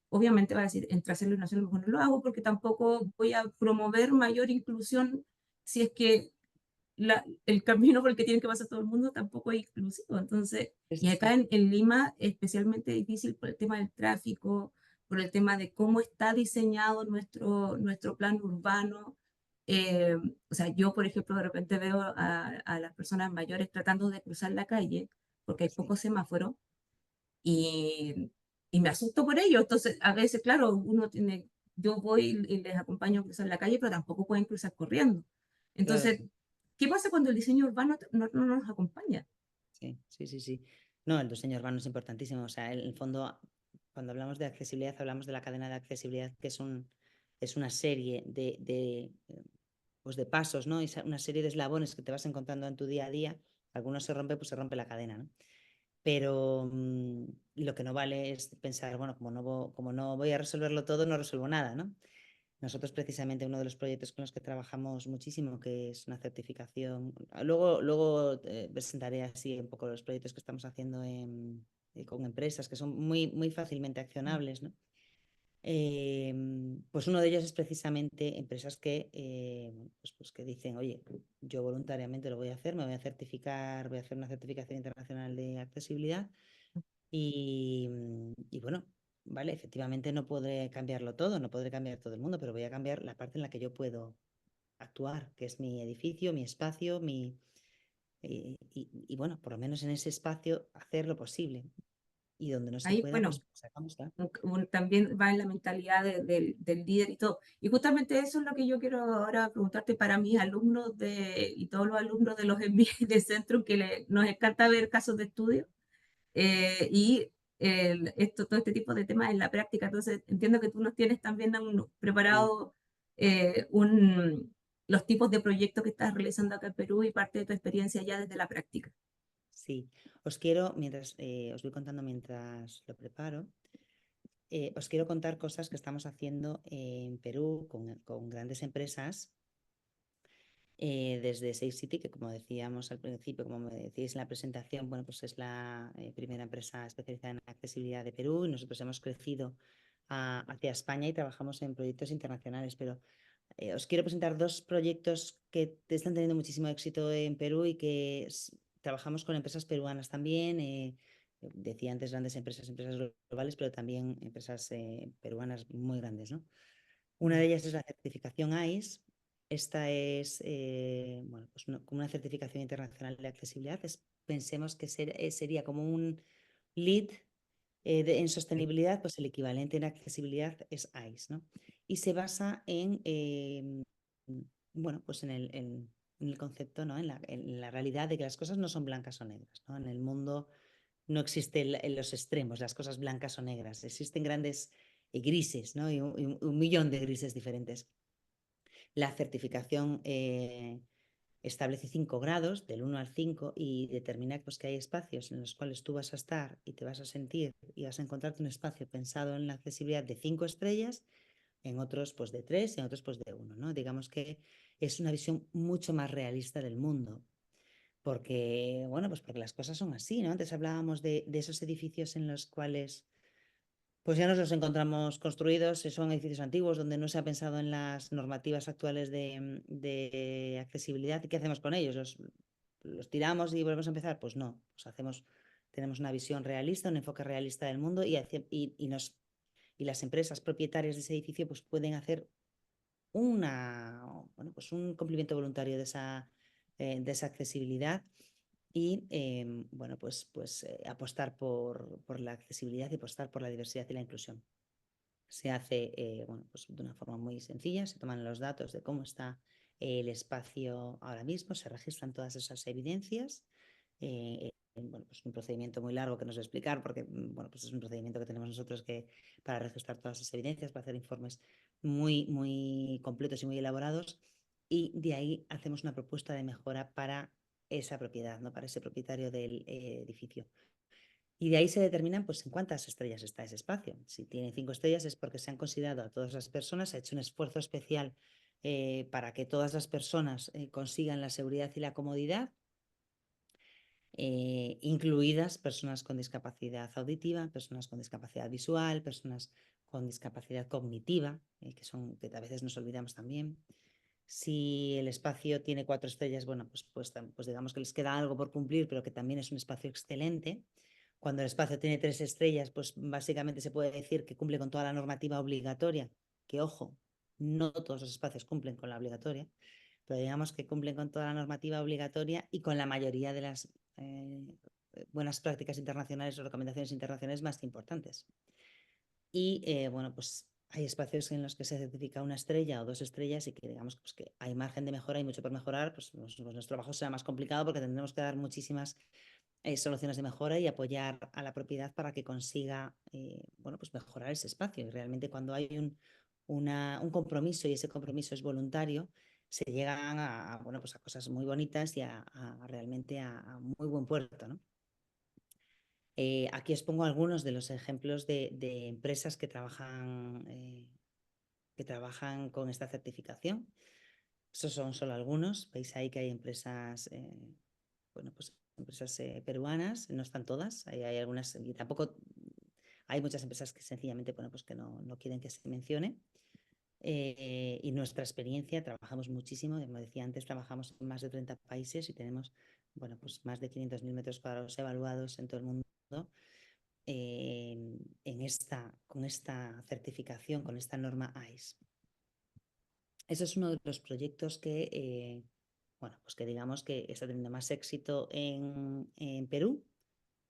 obviamente va a decir, entre hacerlo y no hacerlo, mejor no lo hago, porque tampoco voy a promover mayor inclusión si es que el camino por el que tiene que pasar todo el mundo tampoco es inclusivo. Entonces, y acá Sí, en Lima, especialmente difícil por el tema del tráfico, por el tema de cómo está diseñado nuestro plan urbano. Eh, o sea, yo, por ejemplo, de repente veo a las personas mayores tratando de cruzar la calle porque hay sí, pocos semáforos y me asusto por ello. Entonces, a veces, claro, yo voy y les acompaño a cruzar la calle, pero tampoco pueden cruzar corriendo. claro. Entonces, ¿qué pasa cuando el diseño urbano no nos acompaña? Sí, sí, sí, sí. No, el diseño urbano es importantísimo. O sea, en el fondo, cuando hablamos de accesibilidad, hablamos de la cadena de accesibilidad, que es una serie pues de pasos, ¿no? Una serie de eslabones que te vas encontrando en tu día a día. Algunos se rompe, pues se rompe la cadena, ¿no? Pero lo que no vale es pensar, bueno, como no voy a resolverlo todo, no resuelvo nada, ¿no? Nosotros precisamente uno de los proyectos con los que trabajamos muchísimo, que es una certificación, luego presentaré así un poco los proyectos que estamos haciendo con empresas que son muy, muy fácilmente accionables, ¿no? Pues uno de ellos es precisamente empresas pues que dicen, oye, yo voluntariamente lo voy a hacer, me voy a certificar, voy a hacer una certificación internacional de accesibilidad y bueno, vale, efectivamente no podré cambiarlo todo, no podré cambiar todo el mundo, pero voy a cambiar la parte en la que yo puedo actuar, que es mi edificio, mi espacio, y bueno, por lo menos en ese espacio hacer lo posible. Y donde no se Ahí, pueda, bueno, pues sacamos, ¿no? también va en la mentalidad del líder y todo. Y justamente eso es lo que yo quiero ahora preguntarte para mis alumnos y todos los alumnos de los MBA de Centro, que nos encanta ver casos de estudio y todo este tipo de temas en la práctica. Entonces, entiendo que tú nos tienes también Sí, preparado los tipos de proyectos que estás realizando acá en Perú y parte de tu experiencia ya desde la práctica. sí. Os voy contando mientras lo preparo, os quiero contar cosas que estamos haciendo en Perú con grandes empresas desde Safe City, que como decíamos al principio, como me decíais en la presentación, bueno, pues es la primera empresa especializada en accesibilidad de Perú y nosotros hemos crecido hacia España y trabajamos en proyectos internacionales, pero os quiero presentar dos proyectos que están teniendo muchísimo éxito en Perú y que trabajamos con empresas peruanas también. Decía antes grandes empresas globales, pero también empresas peruanas muy grandes, ¿no? Una de ellas es la certificación ICE. Esta es bueno, pues como una certificación internacional de accesibilidad. Pensemos que sería como un lead en sostenibilidad, pues el equivalente en accesibilidad es ICE, ¿no? Y se basa bueno, pues en el concepto, ¿no? En la realidad de que las cosas no son blancas o negras, ¿no? En el mundo no existen los extremos, las cosas blancas o negras, existen grandes grises, ¿no? Y un millón de grises diferentes. La certificación establece 5 grados, del 1 al 5, y determina pues, que hay espacios en los cuales tú vas a estar y te vas a sentir y vas a encontrarte un espacio pensado en la accesibilidad de 5 estrellas, en otros pues de 3 y en otros pues de 1, ¿no? Digamos que es una visión mucho más realista del mundo. Porque, bueno, pues porque las cosas son así, ¿no? Antes hablábamos de esos edificios en los cuales pues ya nos los encontramos construidos, son edificios antiguos donde no se ha pensado en las normativas actuales de accesibilidad. ¿Y qué hacemos con ellos? ¿Los tiramos y volvemos a empezar? Pues no, tenemos una visión realista, un enfoque realista del mundo y las empresas propietarias de ese edificio pues pueden hacer pues un cumplimiento voluntario de esa accesibilidad y bueno, pues apostar por la accesibilidad y apostar por la diversidad y la inclusión. Se hace bueno, pues de una forma muy sencilla, se toman los datos de cómo está el espacio ahora mismo, se registran todas esas evidencias. Bueno, pues un procedimiento muy largo que nos voy a explicar porque bueno, pues es un procedimiento que tenemos nosotros para registrar todas esas evidencias, para hacer informes muy completos y muy elaborados, y de ahí hacemos una propuesta de mejora para esa propiedad, ¿no? Para ese propietario del edificio. Y de ahí se determinan pues en cuántas estrellas está ese espacio. Si tiene 5 estrellas es porque se han considerado a todas las personas, se ha hecho un esfuerzo especial para que todas las personas consigan la seguridad y la comodidad, incluidas personas con discapacidad auditiva, personas con discapacidad visual, personas con discapacidad cognitiva, que a veces nos olvidamos también. Si el espacio tiene 4 estrellas, bueno, pues digamos que les queda algo por cumplir, pero que también es un espacio excelente. Cuando el espacio tiene 3 estrellas, pues básicamente se puede decir que cumple con toda la normativa obligatoria, que ojo, no todos los espacios cumplen con la obligatoria, pero digamos que cumplen con toda la normativa obligatoria y con la mayoría de las buenas prácticas internacionales o recomendaciones internacionales más importantes. Y bueno, pues hay espacios en los que se certifica 1 estrella o 2 estrellas y que digamos pues, que hay margen de mejora y mucho por mejorar, pues nuestro trabajo será más complicado porque tendremos que dar muchísimas soluciones de mejora y apoyar a la propiedad para que consiga bueno, pues mejorar ese espacio. Y realmente cuando hay un compromiso y ese compromiso es voluntario, se llegan bueno, pues a cosas muy bonitas y realmente a muy buen puerto, ¿no? Aquí os pongo algunos de los ejemplos de empresas que trabajan con esta certificación. Estos son solo algunos. Veis ahí que hay empresas, bueno, pues empresas peruanas, no están todas, hay algunas y tampoco hay muchas empresas que sencillamente, bueno, pues que no quieren que se mencione. Y nuestra experiencia, trabajamos muchísimo, como decía antes, trabajamos en más de 30 países y tenemos, bueno, pues más de 500.000 metros cuadrados evaluados en todo el mundo. Con esta certificación, con esta norma ISE. Eso es uno de los proyectos que, bueno, pues que digamos que está teniendo más éxito en Perú.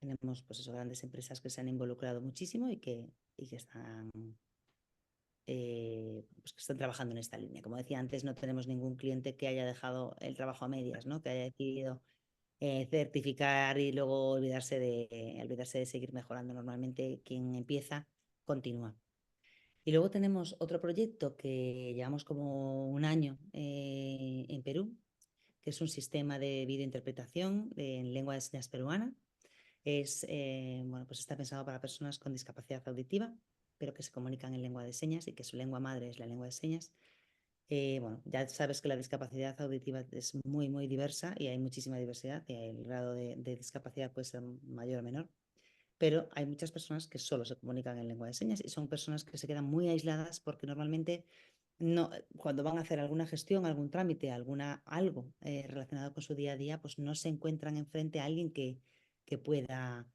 Tenemos pues eso, grandes empresas que se han involucrado muchísimo y que están, pues que están trabajando en esta línea. Como decía antes, no tenemos ningún cliente que haya dejado el trabajo a medias, ¿no? Que haya decidido certificar y luego olvidarse de seguir mejorando. Normalmente quien empieza continúa. Y luego tenemos otro proyecto que llevamos como 1 año en Perú, que es un sistema de videointerpretación en lengua de señas peruana. Bueno, pues está pensado para personas con discapacidad auditiva, pero que se comunican en lengua de señas y que su lengua madre es la lengua de señas. Bueno, ya sabes que la discapacidad auditiva es muy diversa y hay muchísima diversidad y el grado de discapacidad puede ser mayor o menor, pero hay muchas personas que solo se comunican en lengua de señas y son personas que se quedan muy aisladas porque normalmente cuando van a hacer alguna gestión, algún trámite, algo relacionado con su día a día, pues no se encuentran enfrente a alguien que pueda,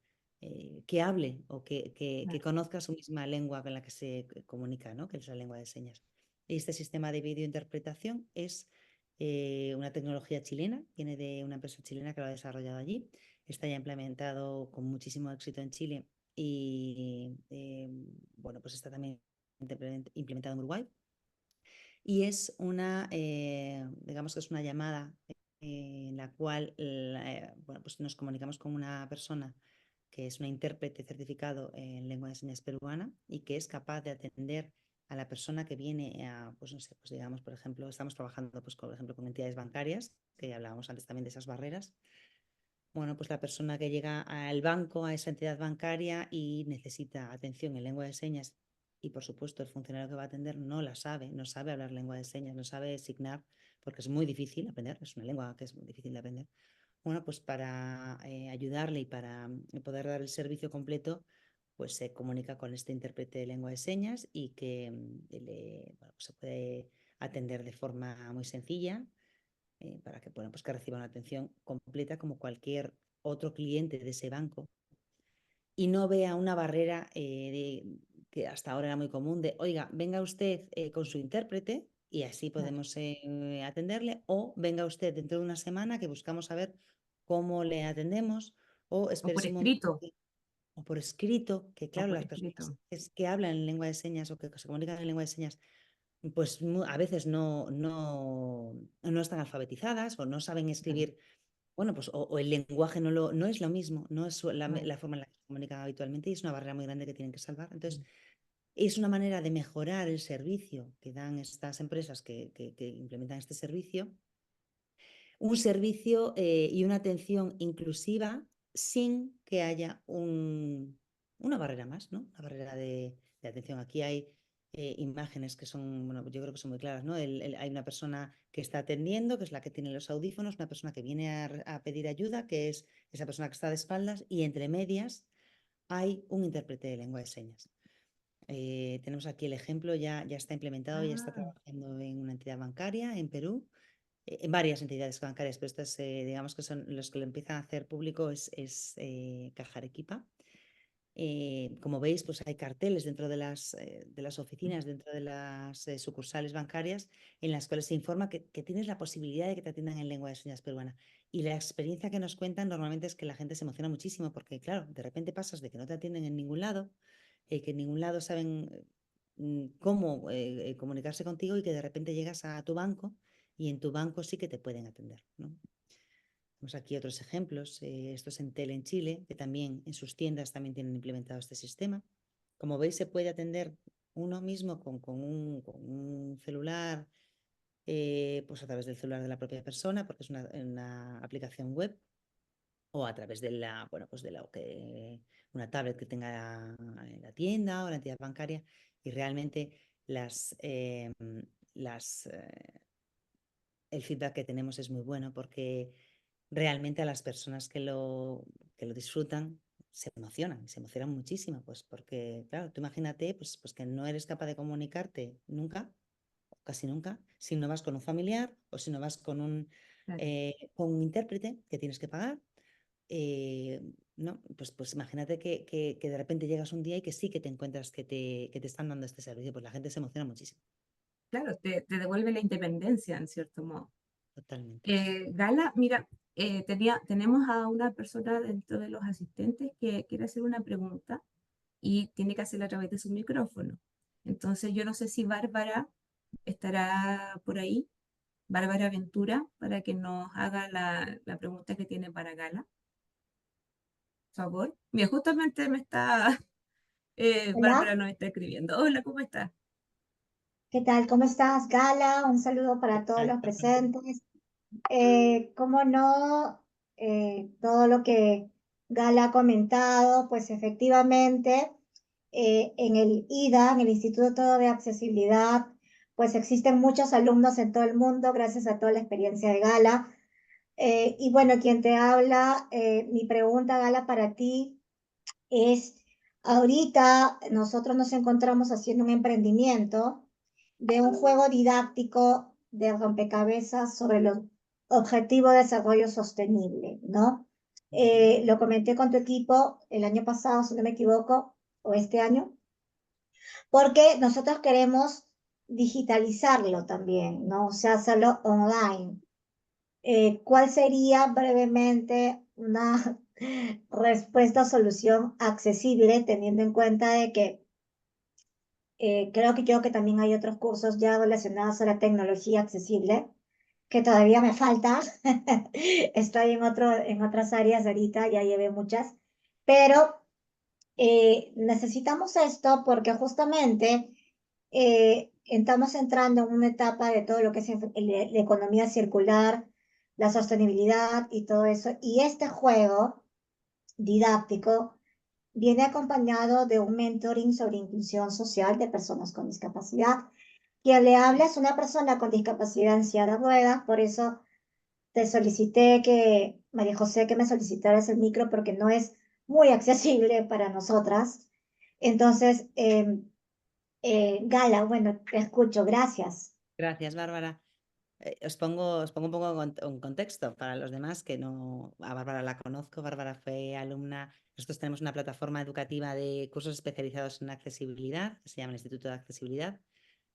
que hable o que conozca su misma lengua con la que se comunica, ¿no? Que es la lengua de señas. Y este sistema de videointerpretación es una tecnología chilena, viene de una empresa chilena que lo ha desarrollado allí, está ya implementado con muchísimo éxito en Chile y bueno, pues está también implementado en Uruguay. Y es digamos que es una llamada en la cual bueno, pues nos comunicamos con una persona que es una intérprete certificado en lengua de señas peruana y que es capaz de atender a la persona que viene pues no sé, pues digamos, por ejemplo, estamos trabajando pues, por ejemplo, con entidades bancarias, que ya hablábamos antes también de esas barreras. Bueno, pues la persona que llega al banco, a esa entidad bancaria y necesita atención en lengua de señas y por supuesto el funcionario que va a atender no sabe hablar lengua de señas, no sabe signar porque es muy difícil aprender, es una lengua que es muy difícil de aprender. Bueno, pues para ayudarle y para poder dar el servicio completo, pues se comunica con este intérprete de lengua de señas y que bueno, pues se puede atender de forma muy sencilla para que, bueno, pues que reciba una atención completa como cualquier otro cliente de ese banco y no vea una barrera que hasta ahora era muy común de, oiga, venga usted con su intérprete y así Claro. podemos atenderle, o venga usted dentro de una semana que buscamos saber cómo le atendemos, o O por espérese un momento, escrito, o por escrito, que o claro, por las escrito. personas que hablan en lengua de señas o que se comunican en lengua de señas, pues a veces no están alfabetizadas o no saben Claro, escribir, bueno, pues o el lenguaje no es lo mismo, no es claro. la forma en la que se comunican habitualmente y es una barrera muy grande que tienen que salvar. Entonces, Mm. es una manera de mejorar el servicio que dan estas empresas que implementan este servicio, un servicio y una atención inclusiva sin que haya una barrera más, ¿no? Una barrera de atención. Aquí hay imágenes que son, bueno, yo creo que son muy claras, ¿no? Hay una persona que está atendiendo, que es la que tiene los audífonos, una persona que viene a pedir ayuda, que es esa persona que está de espaldas, y entre medias hay un intérprete de lengua de señas. Tenemos aquí el ejemplo, ya está implementado, ya está Ah, trabajando en una entidad bancaria en Perú, en varias entidades bancarias, pero estas digamos que son los que lo empiezan a hacer público es Caja Arequipa. Como veis, pues hay carteles dentro de las oficinas, dentro de las sucursales bancarias, en las cuales se informa que tienes la posibilidad de que te atiendan en lengua de señas peruana. Y la experiencia que nos cuentan normalmente es que la gente se emociona muchísimo porque, claro, de repente pasas de que no te atienden en ningún lado, que en ningún lado saben cómo comunicarse contigo y que de repente llegas a tu banco y en tu banco sí que te pueden atender, ¿no? Tenemos aquí otros ejemplos. Esto es Entel en Chile, que también en sus tiendas también tienen implementado este sistema. Como veis, se puede atender uno mismo con un celular, pues a través del celular de la propia persona, porque es una aplicación web, o a través de bueno, pues una tablet que tenga en la tienda o la entidad bancaria. Y realmente las, el feedback que tenemos es muy bueno porque realmente a las personas que lo disfrutan se emocionan muchísimo, pues porque, claro, tú imagínate pues que no eres capaz de comunicarte nunca, casi nunca, si no vas con un familiar o si no vas claro. con un intérprete que tienes que pagar. No, pues imagínate que de repente llegas un día y que sí que te encuentras que te están dando este servicio, pues la gente se emociona muchísimo, Claro, te devuelve la independencia en cierto modo. totalmente. Gala, mira, tenemos a una persona dentro de los asistentes que quiere hacer una pregunta y tiene que hacerla a través de su micrófono. Entonces, yo no sé si Bárbara estará por ahí, Bárbara Ventura, para que nos haga la pregunta que tiene para Gala, por favor. Mira, justamente me está, Bárbara Hola, nos está escribiendo. Hola, ¿cómo estás? ¿qué tal? ¿Cómo estás, Gala? Un saludo ¿Qué para todos tal, los Bárbara? presentes. Cómo no, todo lo que Gala ha comentado, pues efectivamente, en el IDA, en el Instituto de Accesibilidad, pues existen muchos alumnos en todo el mundo, gracias a toda la experiencia de Gala. Y bueno, quien te habla, mi pregunta, Gala, para ti es, ahorita nosotros nos encontramos haciendo un emprendimiento de un juego didáctico de rompecabezas sobre los objetivos de desarrollo sostenible, ¿no? Lo comenté con tu equipo el año pasado, si no me equivoco, o este año, porque nosotros queremos digitalizarlo también, ¿no? O sea, hacerlo online. ¿Cuál sería brevemente una respuesta o solución accesible, teniendo en cuenta de que creo que también hay otros cursos ya relacionados a la tecnología accesible, que todavía me falta? Estoy en otras áreas ahorita, ya llevé muchas, pero necesitamos esto porque justamente estamos entrando en una etapa de todo lo que es la economía circular, la sostenibilidad y todo eso. Y este juego didáctico viene acompañado de un mentoring sobre inclusión social de personas con discapacidad. Quien le habla es una persona con discapacidad en silla de ruedas, por eso te solicité que, María José, que me solicitaras el micro porque no es muy accesible para nosotras. Entonces, Gala, bueno, te escucho, gracias. Gracias, Bárbara. Os pongo un poco en contexto para los demás que no. A Bárbara la conozco. Bárbara fue alumna. Nosotros tenemos una plataforma educativa de cursos especializados en accesibilidad, que se llama el Instituto de Accesibilidad.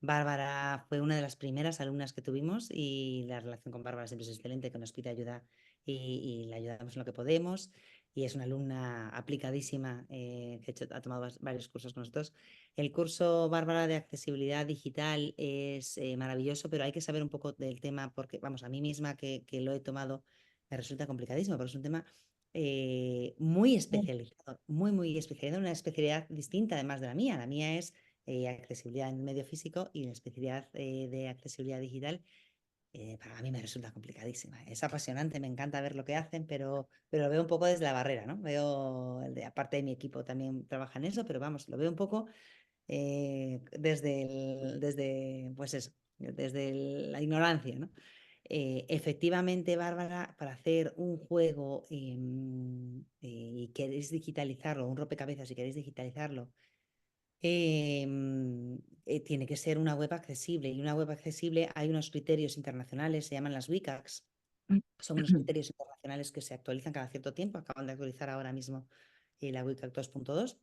Bárbara fue una de las primeras alumnas que tuvimos y la relación con Bárbara siempre es excelente, que nos pide ayuda y la ayudamos en lo que podemos. Y es una alumna aplicadísima que ha tomado varios cursos con nosotros. El curso Bárbara de accesibilidad digital es maravilloso, pero hay que saber un poco del tema porque, vamos, a mí misma que lo he tomado me resulta complicadísimo, porque es un tema muy especializado, muy especializado, una especialidad distinta además de la mía. La mía es accesibilidad en medio físico y la especialidad de accesibilidad digital. Para mí me resulta complicadísima. Es apasionante, me encanta ver lo que hacen, pero lo veo un poco desde la barrera, ¿no? Aparte de mi equipo también trabaja en eso, pero vamos, lo veo un poco pues eso, desde la ignorancia, ¿no? Efectivamente, Bárbara, para hacer un juego y queréis digitalizarlo, un rompecabezas y queréis digitalizarlo, tiene que ser una web accesible. Y una web accesible hay unos criterios internacionales, se llaman las WCAGs. Son unos criterios internacionales que se actualizan cada cierto tiempo. Acaban de actualizar ahora mismo la WCAG 2.2.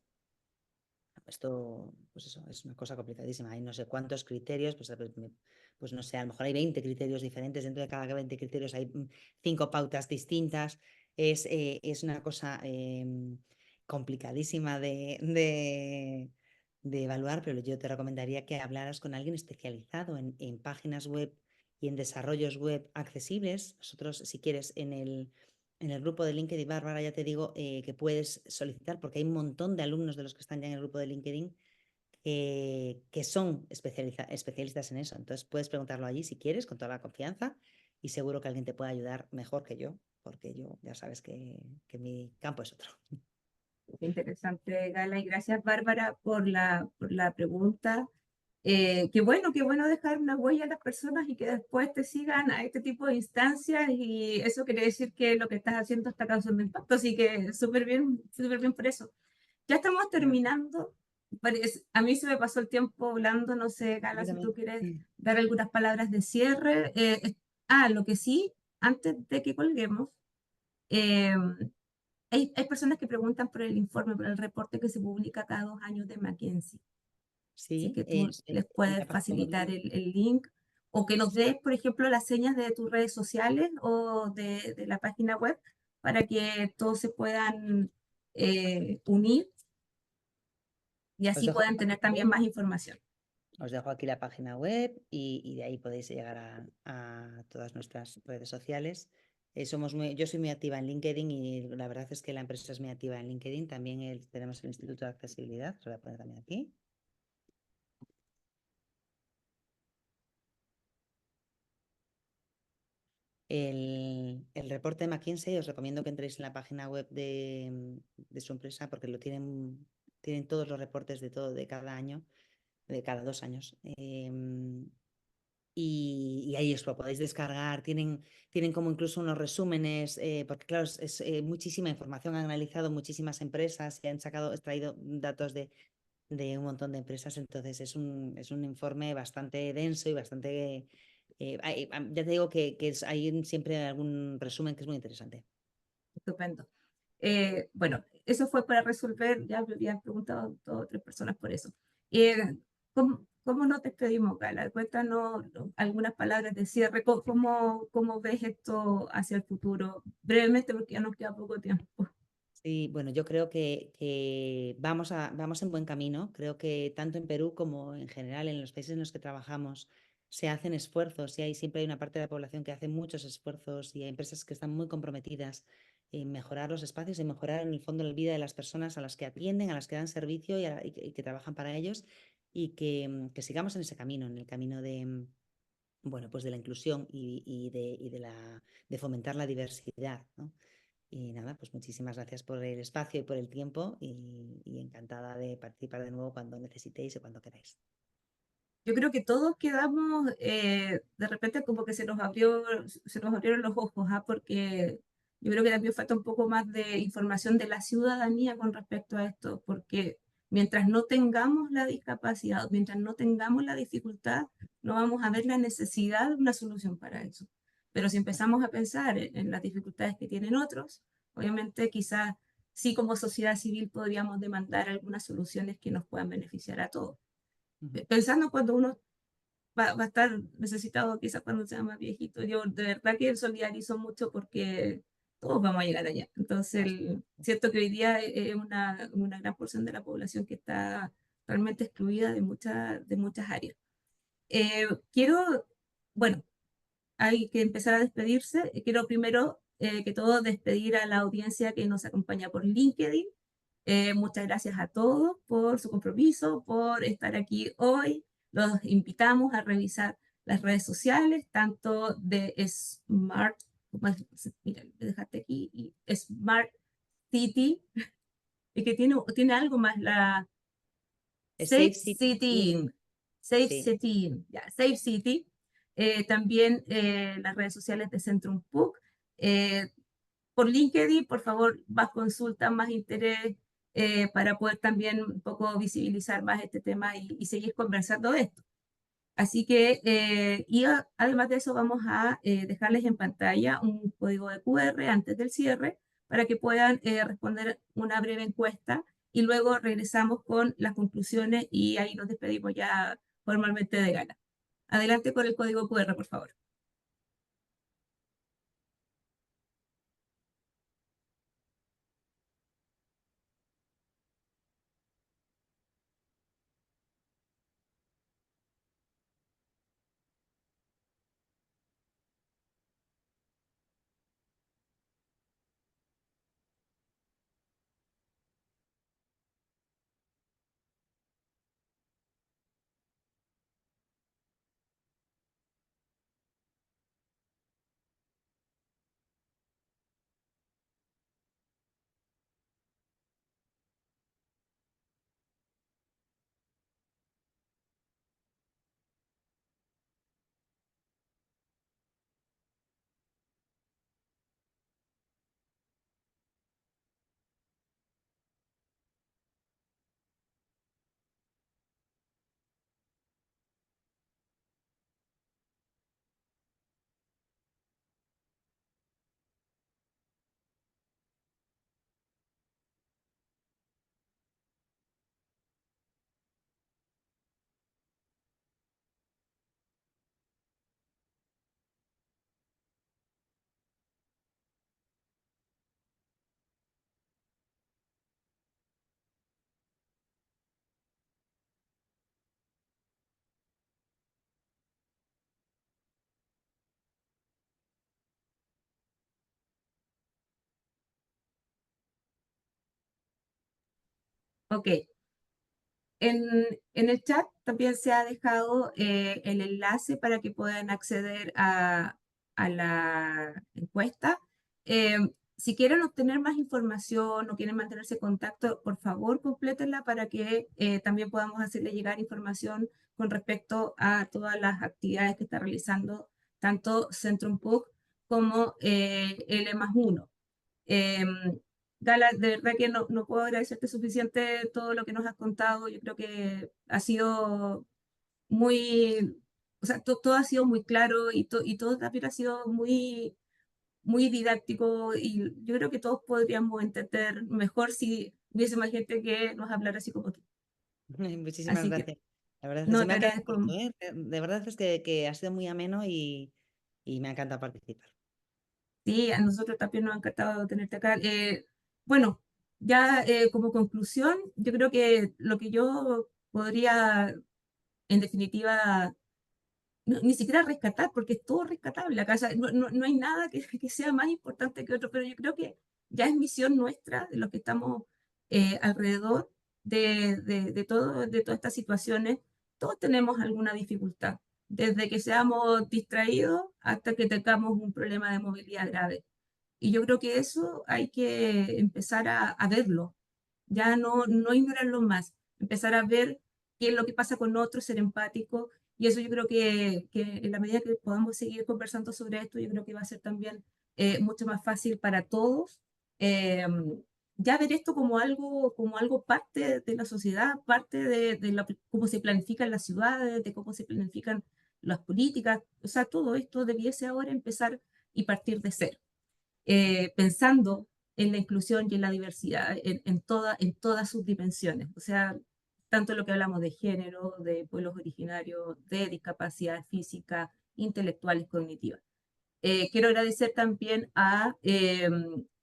Esto, pues eso, es una cosa complicadísima. Hay no sé cuántos criterios, pues no sé, a lo mejor hay 20 criterios diferentes. Dentro de cada 20 criterios hay 5 pautas distintas. Es una cosa complicadísima de evaluar, pero yo te recomendaría que hablaras con alguien especializado en páginas web y en desarrollos web accesibles. Nosotros, si quieres, en el grupo de LinkedIn, Bárbara, ya te digo que puedes solicitar, porque hay un montón de alumnos de los que están ya en el grupo de LinkedIn que son especialistas en eso. Entonces puedes preguntarlo allí si quieres, con toda la confianza, y seguro que alguien te puede ayudar mejor que yo, porque yo ya sabes que mi campo es otro. Interesante, Gala, y gracias, Bárbara, por la pregunta. Qué bueno dejar una huella a las personas y que después te sigan a este tipo de instancias, y eso quiere decir que lo que estás haciendo está causando impacto, así que súper bien por eso. Ya estamos terminando. A mí se me pasó el tiempo hablando, no sé, Gala, si tú quieres dar algunas palabras de cierre. Lo que sí, antes de que colguemos, eh, hay personas que preguntan por el informe, por el reporte que se publica cada 2 años de McKinsey. Así Sí, que tú les en puedes la página facilitar web. el link, o que nos des, por ejemplo, las señas de tus redes sociales o de la página web, para que todos se puedan unir y Os así dejo, puedan tener también más información. os dejo aquí la página web y de ahí podéis llegar a todas nuestras redes sociales. Yo soy muy activa en LinkedIn y la verdad es que la empresa es muy activa en LinkedIn. También tenemos el Instituto de Accesibilidad, os lo voy a poner también aquí. El reporte de McKinsey, os recomiendo que entréis en la página web de su empresa, porque tienen todos los reportes de cada año, de cada 2 años. Y ahí os lo podéis descargar. Tienen como incluso unos resúmenes, porque claro, es muchísima información. Han analizado muchísimas empresas y han extraído datos de un montón de empresas. Entonces es un informe bastante denso y bastante... ya te digo que hay siempre algún resumen que es muy interesante. Estupendo. Bueno, eso fue para resolver, ya me habían preguntado 2 o 3 personas por eso. ¿Cómo nos despedimos, Gala? Cuéntanos algunas palabras de cierre. ¿Cómo ves esto hacia el futuro? Brevemente, porque ya nos queda poco tiempo. Sí, bueno, yo creo que vamos en buen camino. Creo que tanto en Perú como en general en los países en los que trabajamos se hacen esfuerzos y siempre hay una parte de la población que hace muchos esfuerzos y hay empresas que están muy comprometidas en mejorar los espacios y mejorar en el fondo la vida de las personas a las que atienden, a las que dan servicio y que trabajan para ellos, y que sigamos en ese camino, en el camino de, bueno, pues de la inclusión de fomentar la diversidad, ¿no? Y nada, pues muchísimas gracias por el espacio y por el tiempo y encantada de participar de nuevo cuando necesitéis y cuando queráis. Yo creo que todos quedamos, de repente como que se nos abrieron los ojos, porque yo creo que también falta un poco más de información de la ciudadanía con respecto a esto, porque mientras no tengamos la discapacidad, mientras no tengamos la dificultad, no vamos a ver la necesidad de una solución para eso. Pero si empezamos a pensar en las dificultades que tienen otros, obviamente quizás sí, como sociedad civil podríamos demandar algunas soluciones que nos puedan beneficiar a todos. Pensando cuando uno va a estar necesitado quizás cuando sea más viejito. Yo de verdad que solidarizo mucho porque todos vamos a llegar allá. Entonces, siento que hoy día es una gran porción de la población que está realmente excluida de muchas áreas. Quiero, bueno, hay que empezar a despedirse. Quiero primero que todo despedir a la audiencia que nos acompaña por LinkedIn. Muchas gracias a todos por su compromiso, por estar aquí hoy. Los invitamos a revisar las redes sociales, tanto de Smart, mira, dejaste aquí, y Smart City, y que tiene algo más, la Safe Safe City City, Inc. Safe Sí. City, ya, Safe City. También las redes sociales de Centrum PUC. Por LinkedIn, por favor, más consultas, más interés para poder también un poco visibilizar más este tema y seguir conversando de esto. Así que, además de eso, vamos a dejarles en pantalla un código de QR antes del cierre para que puedan responder una breve encuesta y luego regresamos con las conclusiones y ahí nos despedimos ya formalmente de gala. Adelante con el código QR, por favor. Ok. En el chat también se ha dejado el enlace para que puedan acceder a la encuesta. Eh, si quieren obtener más información o quieren mantenerse en contacto, por favor, complétenla para que también podamos hacerle llegar información con respecto a todas las actividades que está realizando tanto Centrum PUC como L+1. Gala, de verdad que no puedo agradecerte suficiente todo lo que nos has contado. Yo creo que ha sido muy, o sea, todo ha sido muy claro y todo también ha sido muy didáctico y yo creo que todos podríamos entender mejor si hubiese más gente que nos hablara así como tú. Muchísimas Así que, gracias. La verdad es que se no, me te ha quedado agradezco. corto, ¿eh? De verdad es que ha sido muy ameno y me ha encantado participar. Sí, a nosotros también nos ha encantado tenerte acá. Bueno, ya como conclusión, yo creo que lo que yo podría, en definitiva, ni siquiera rescatar, porque es todo rescatable acá. O sea, no hay nada que sea más importante que otro, pero yo creo que ya es misión nuestra, de los que estamos alrededor de todas estas situaciones. Todos tenemos alguna dificultad, desde que seamos distraídos hasta que tengamos un problema de movilidad grave. Y yo creo que eso hay que empezar a verlo, ya no ignorarlo más, empezar a ver qué es lo que pasa con otros, ser empático. Y eso yo creo que en la medida que podamos seguir conversando sobre esto, yo creo que va a ser también mucho más fácil para todos. eh, ya ver esto como algo parte de la sociedad, parte cómo se planifican las ciudades, de cómo se planifican las políticas. O sea, todo esto debiese ahora empezar y partir de cero, pensando en la inclusión y en la diversidad en todas sus dimensiones. O sea, tanto lo que hablamos de género, de pueblos originarios, de discapacidad física, intelectual y cognitiva. Quiero agradecer también a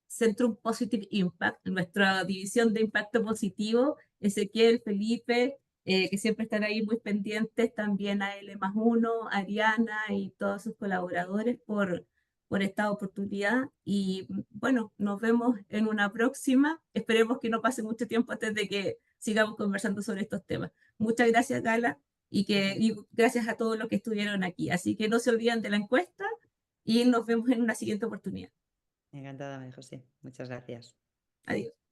Centrum Positive Impact, nuestra división de impacto positivo, Ezequiel, Felipe, que siempre están ahí muy pendientes, también a L+1, Ariana y todos sus colaboradores por esta oportunidad. Y bueno, nos vemos en una próxima. Esperemos que no pase mucho tiempo antes de que sigamos conversando sobre estos temas. Muchas gracias, Gala, y gracias a todos los que estuvieron aquí. Así que no se olviden de la encuesta y nos vemos en una siguiente oportunidad. Encantada, María José. Muchas gracias. Adiós.